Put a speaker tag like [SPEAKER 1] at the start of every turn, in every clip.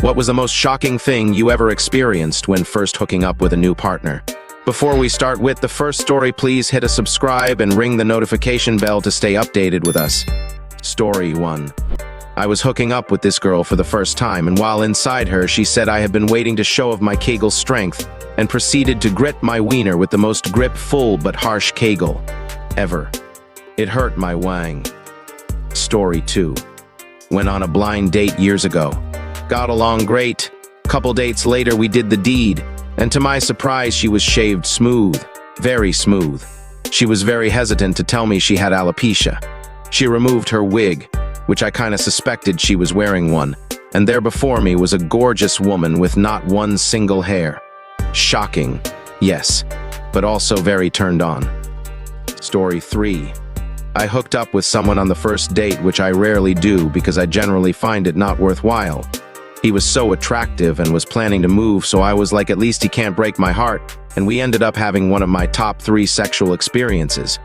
[SPEAKER 1] What was the most shocking thing you ever experienced when first hooking up with a new partner? Before we start with the first story, please hit a subscribe and ring the notification bell to stay updated with us. Story 1. I was hooking up with this girl for the first time, and while inside her, she said I had been waiting to show of my Kegel strength and proceeded to grit my wiener with the most grip-full but harsh Kegel ever. It hurt my wang. Story 2. Went on a blind date years ago. Got along great. Couple dates later, we did the deed, and to my surprise, she was shaved smooth, very smooth. She was very hesitant to tell me she had alopecia. She removed her wig, which I kinda suspected she was wearing one, and there before me was a gorgeous woman with not one single hair. Shocking, yes, but also very turned on. Story 3. I hooked up with someone on the first date, which I rarely do because I generally find it not worthwhile. He was so attractive and was planning to move, so I was like, at least he can't break my heart, and we ended up having one of my top 3 sexual experiences.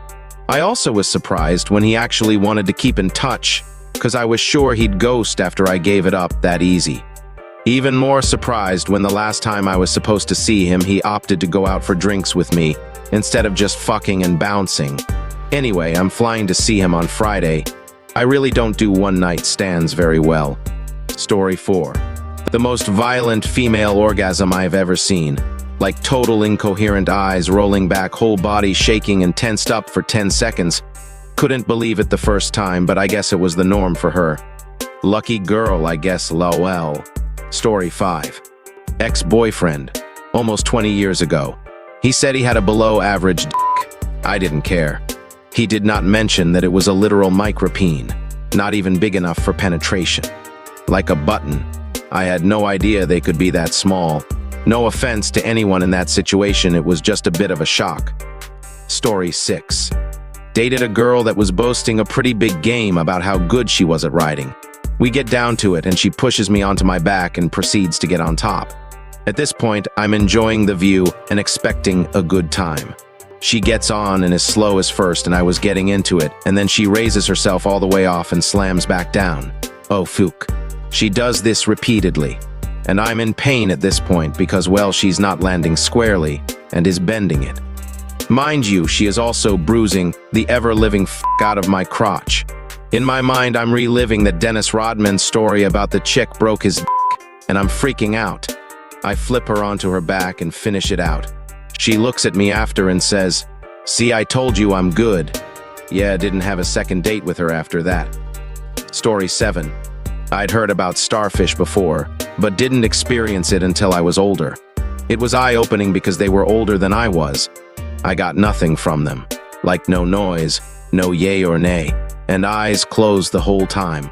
[SPEAKER 1] I also was surprised when he actually wanted to keep in touch, because I was sure he'd ghost after I gave it up that easy. Even more surprised when the last time I was supposed to see him, he opted to go out for drinks with me, instead of just fucking and bouncing. Anyway, I'm flying to see him on Friday. I really don't do one-night stands very well. Story 4. The most violent female orgasm I've ever seen. Like total incoherent eyes rolling back, whole body shaking and tensed up for 10 seconds. Couldn't believe it the first time, but I guess it was the norm for her. Lucky girl, I guess, lol. Story 5. Ex-boyfriend. Almost 20 years ago. He said he had a below-average dick. I didn't care. He did not mention that it was a literal micropene, not even big enough for penetration. Like a button. I had no idea they could be that small. No offense to anyone in that situation, it was just a bit of a shock. Story 6. Dated a girl that was boasting a pretty big game about how good she was at riding. We get down to it and she pushes me onto my back and proceeds to get on top. At this point, I'm enjoying the view and expecting a good time. She gets on and is slow as first, and I was getting into it, and then she raises herself all the way off and slams back down. Oh, fuck. She does this repeatedly, and I'm in pain at this point because, well, she's not landing squarely and is bending it. Mind you, she is also bruising the ever-living f*** out of my crotch. In my mind, I'm reliving the Dennis Rodman story about the chick broke his dick, and I'm freaking out. I flip her onto her back and finish it out. She looks at me after and says, "See, I told you I'm good." Yeah, didn't have a second date with her after that. Story 7. I'd heard about starfish before, but didn't experience it until I was older. It was eye-opening because they were older than I was. I got nothing from them. Like no noise, no yay or nay, and eyes closed the whole time.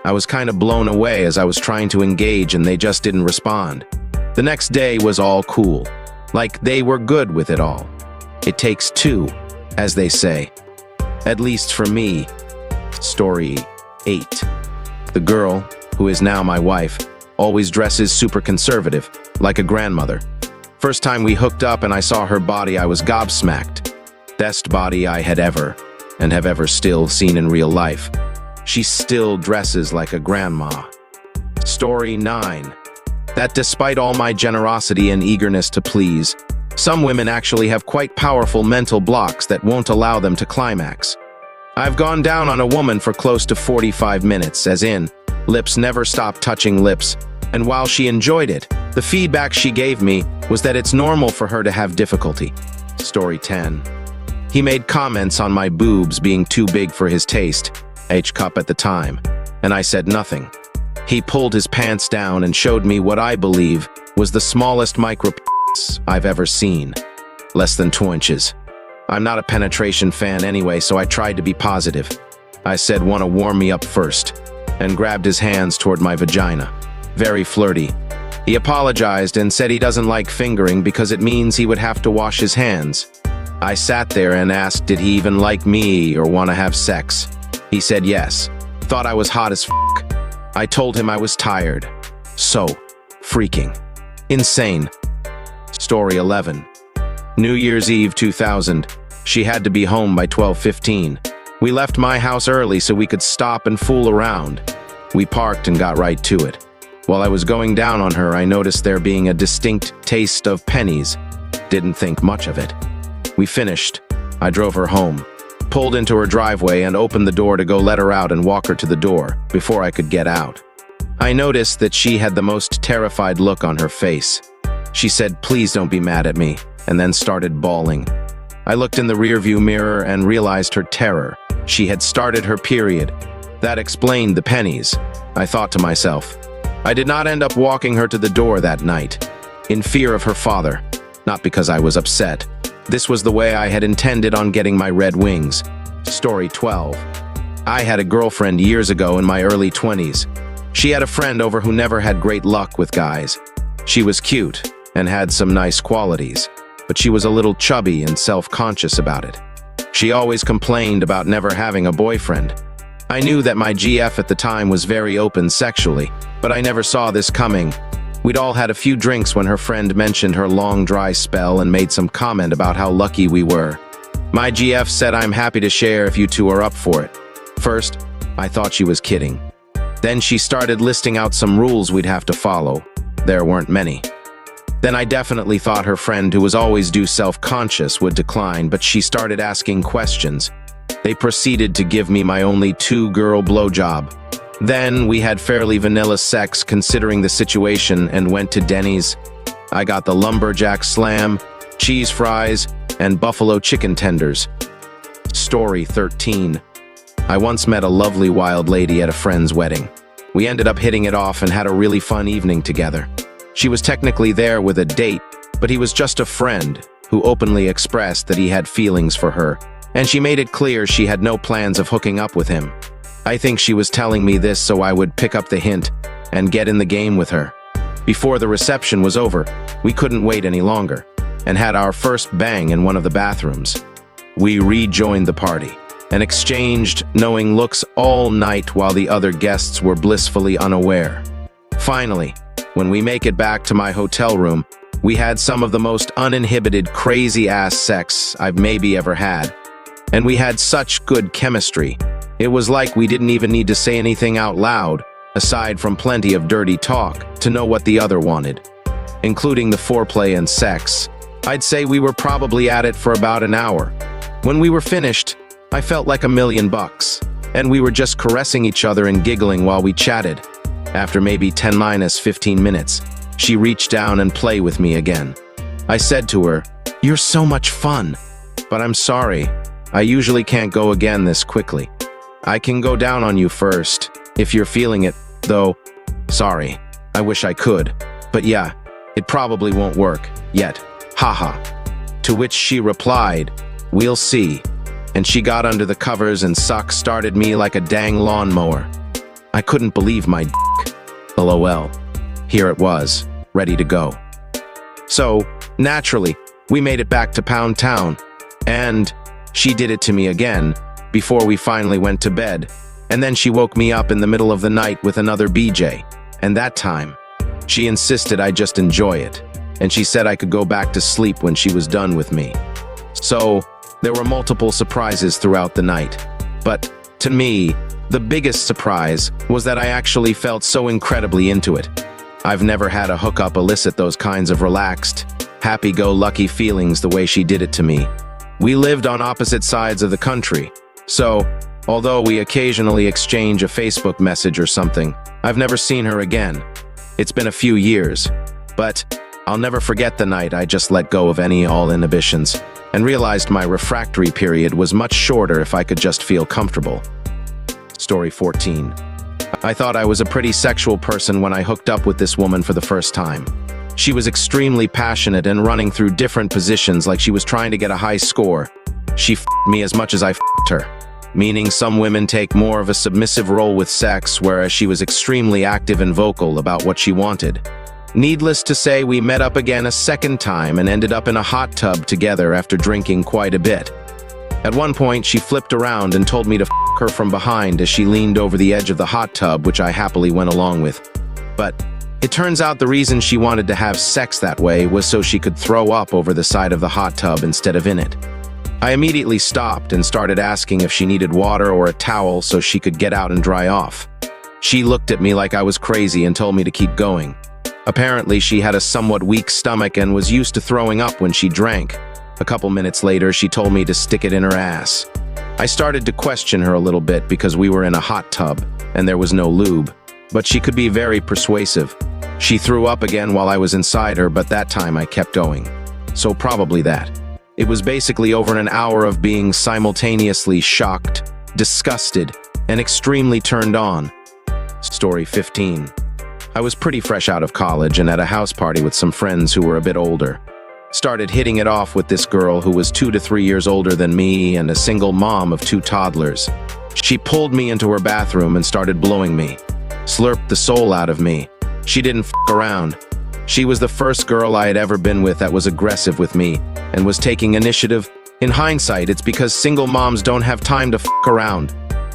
[SPEAKER 1] I was kind of blown away as I was trying to engage and they just didn't respond. The next day was all cool. Like they were good with it all. It takes two, as they say. At least for me. Story 8. The girl, who is now my wife, always dresses super conservative, like a grandmother. First time we hooked up and I saw her body, I was gobsmacked. Best body I had ever, and have ever still seen in real life. She still dresses like a grandma. Story 9. That despite all my generosity and eagerness to please, some women actually have quite powerful mental blocks that won't allow them to climax. I've gone down on a woman for close to 45 minutes, as in, lips never stop touching lips, and while she enjoyed it, the feedback she gave me was that it's normal for her to have difficulty. Story 10. He made comments on my boobs being too big for his taste, H-cup at the time, and I said nothing. He pulled his pants down and showed me what I believe was the smallest micro-penis I've ever seen. Less than 2 inches. I'm not a penetration fan anyway, so I tried to be positive. I said, "Wanna warm me up first," and grabbed his hands toward my vagina. Very flirty. He apologized and said he doesn't like fingering because it means he would have to wash his hands. I sat there and asked, did he even like me or want to have sex? He said yes. Thought I was hot as f***. I told him I was tired. So, freaking insane. Story 11. New Year's Eve 2000. She had to be home by 12:15. We left my house early so we could stop and fool around. We parked and got right to it. While I was going down on her, I noticed there being a distinct taste of pennies. Didn't think much of it. We finished. I drove her home, pulled into her driveway and opened the door to go let her out and walk her to the door before I could get out. I noticed that she had the most terrified look on her face. She said, "Please don't be mad at me," and then started bawling. I looked in the rearview mirror and realized her terror. She had started her period. That explained the pennies. I thought to myself. I did not end up walking her to the door that night, in fear of her father, not because I was upset. This was the way I had intended on getting my red wings. Story 12. I had a girlfriend years ago in my early 20s. She had a friend over who never had great luck with guys. She was cute and had some nice qualities, but she was a little chubby and self-conscious about it. She always complained about never having a boyfriend. I knew that my GF at the time was very open sexually, but I never saw this coming. We'd all had a few drinks when her friend mentioned her long dry spell and made some comment about how lucky we were. My GF said, "I'm happy to share if you two are up for it." First, I thought she was kidding. Then she started listing out some rules we'd have to follow. There weren't many. Then I definitely thought her friend, who was always self-conscious, would decline, but she started asking questions. They proceeded to give me my only two-girl blowjob. Then we had fairly vanilla sex considering the situation and went to Denny's. I got the lumberjack slam, cheese fries, and buffalo chicken tenders. Story 13. I once met a lovely wild lady at a friend's wedding. We ended up hitting it off and had a really fun evening together. She was technically there with a date, but he was just a friend who openly expressed that he had feelings for her, and she made it clear she had no plans of hooking up with him. I think she was telling me this so I would pick up the hint and get in the game with her. Before the reception was over, we couldn't wait any longer and had our first bang in one of the bathrooms. We rejoined the party and exchanged knowing looks all night while the other guests were blissfully unaware. Finally, when we make it back to my hotel room, we had some of the most uninhibited, crazy-ass sex I've maybe ever had. And we had such good chemistry. It was like we didn't even need to say anything out loud, aside from plenty of dirty talk, to know what the other wanted. Including the foreplay and sex, I'd say we were probably at it for about an hour. When we were finished, I felt like $1,000,000, and we were just caressing each other and giggling while we chatted. After maybe 10-15 minutes, she reached down and played with me again. I said to her, "You're so much fun, but I'm sorry. I usually can't go again this quickly. I can go down on you first, if you're feeling it, though. Sorry, I wish I could. But yeah, it probably won't work, yet. Haha." To which she replied, "We'll see." And she got under the covers and started me like a dang lawnmower. I couldn't believe my dick. LOL. Here it was, ready to go. So, naturally, we made it back to Pound Town, and she did it to me again, before we finally went to bed, and then she woke me up in the middle of the night with another BJ, and that time, she insisted I just enjoy it, and she said I could go back to sleep when she was done with me. So, there were multiple surprises throughout the night, but, to me, the biggest surprise was that I actually felt so incredibly into it. I've never had a hookup elicit those kinds of relaxed, happy-go-lucky feelings the way she did it to me. We lived on opposite sides of the country, so, although we occasionally exchange a Facebook message or something, I've never seen her again. It's been a few years, but I'll never forget the night I just let go of all inhibitions and realized my refractory period was much shorter if I could just feel comfortable. Story 14. I thought I was a pretty sexual person when I hooked up with this woman for the first time. She was extremely passionate and running through different positions like she was trying to get a high score. She f***ed me as much as I f***ed her, meaning some women take more of a submissive role with sex, whereas she was extremely active and vocal about what she wanted. Needless to say, we met up again a second time and ended up in a hot tub together after drinking quite a bit. At one point, she flipped around and told me to f*** her from behind as she leaned over the edge of the hot tub, which I happily went along with. But it turns out the reason she wanted to have sex that way was so she could throw up over the side of the hot tub instead of in it. I immediately stopped and started asking if she needed water or a towel so she could get out and dry off. She looked at me like I was crazy and told me to keep going. Apparently, she had a somewhat weak stomach and was used to throwing up when she drank. A couple minutes later, she told me to stick it in her ass. I started to question her a little bit because we were in a hot tub and there was no lube, but she could be very persuasive. She threw up again while I was inside her, but that time I kept going. So probably that. It was basically over an hour of being simultaneously shocked, disgusted, and extremely turned on. Story 15. I was pretty fresh out of college and at a house party with some friends who were a bit older. Started hitting it off with this girl who was 2 to 3 years older than me and a single mom of 2 toddlers. She pulled me into her bathroom and started blowing me. Slurped the soul out of me. She didn't f*** around. She was the first girl I had ever been with that was aggressive with me and was taking initiative. In hindsight, it's because single moms don't have time to f*** around.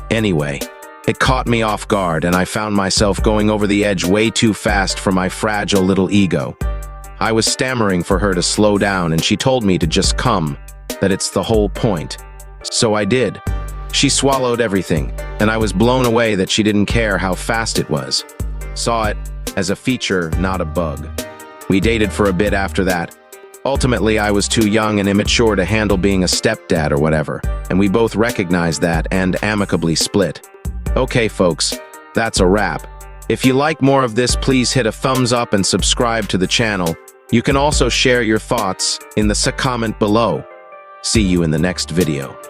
[SPEAKER 1] Anyway, it caught me off guard and I found myself going over the edge way too fast for my fragile little ego. I was stammering for her to slow down and she told me to just come, that it's the whole point. So I did. She swallowed everything, and I was blown away that she didn't care how fast it was. Saw it as a feature, not a bug. We dated for a bit after that. Ultimately, I was too young and immature to handle being a stepdad or whatever, and we both recognized that and amicably split. Okay, folks, that's a wrap. If you like more of this, please hit a thumbs up and subscribe to the channel. You can also share your thoughts in the comment below. See you in the next video.